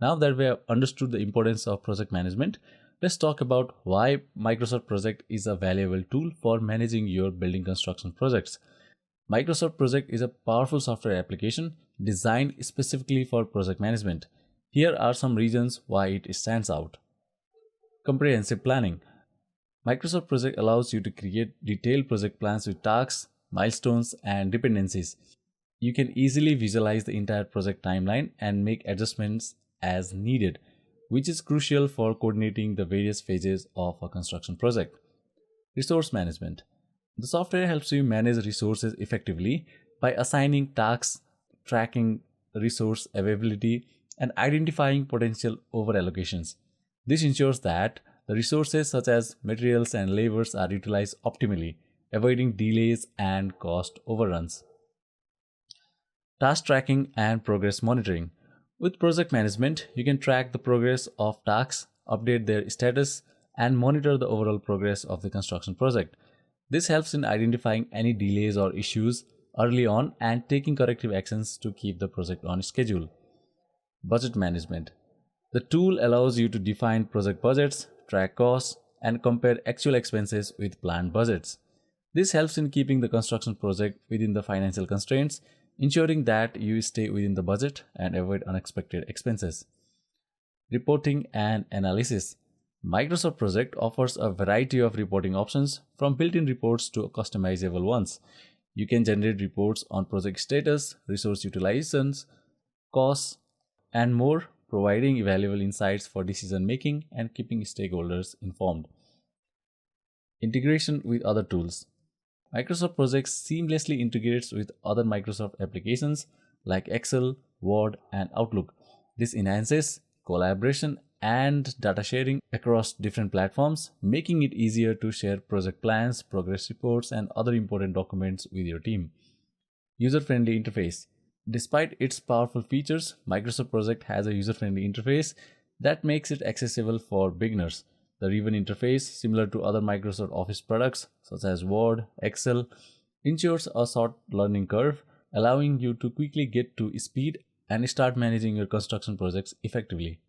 Now that we have understood the importance of project management, let's talk about why Microsoft Project is a valuable tool for managing your building construction projects. Microsoft Project is a powerful software application designed specifically for project management. Here are some reasons why it stands out. Comprehensive planning. Microsoft Project allows you to create detailed project plans with tasks, milestones, and dependencies. You can easily visualize the entire project timeline and make adjustments as needed, which is crucial for coordinating the various phases of a construction project. Resource management. The software helps you manage resources effectively by assigning tasks, tracking resource availability, and identifying potential overallocations. This ensures that the resources such as materials and labors are utilized optimally, avoiding delays and cost overruns. Task tracking and progress monitoring. With project management, you can track the progress of tasks, update their status, and monitor the overall progress of the construction project. This helps in identifying any delays or issues early on and taking corrective actions to keep the project on schedule. Budget management. The tool allows you to define project budgets, track costs, and compare actual expenses with planned budgets. This helps in keeping the construction project within the financial constraints, ensuring that you stay within the budget and avoid unexpected expenses. Reporting and analysis. Microsoft Project offers a variety of reporting options from built-in reports to customizable ones. You can generate reports on project status, resource utilizations, costs, and more, providing valuable insights for decision making and keeping stakeholders informed. Integration with other tools. Microsoft Project seamlessly integrates with other Microsoft applications like Excel, Word, and Outlook. This enhances collaboration and data sharing across different platforms, making it easier to share project plans, progress reports, and other important documents with your team. User-friendly interface. Despite its powerful features, Microsoft Project has a user-friendly interface that makes it accessible for beginners. The Ribbon interface, similar to other Microsoft Office products such as Word, Excel, ensures a short learning curve, allowing you to quickly get to speed and start managing your construction projects effectively.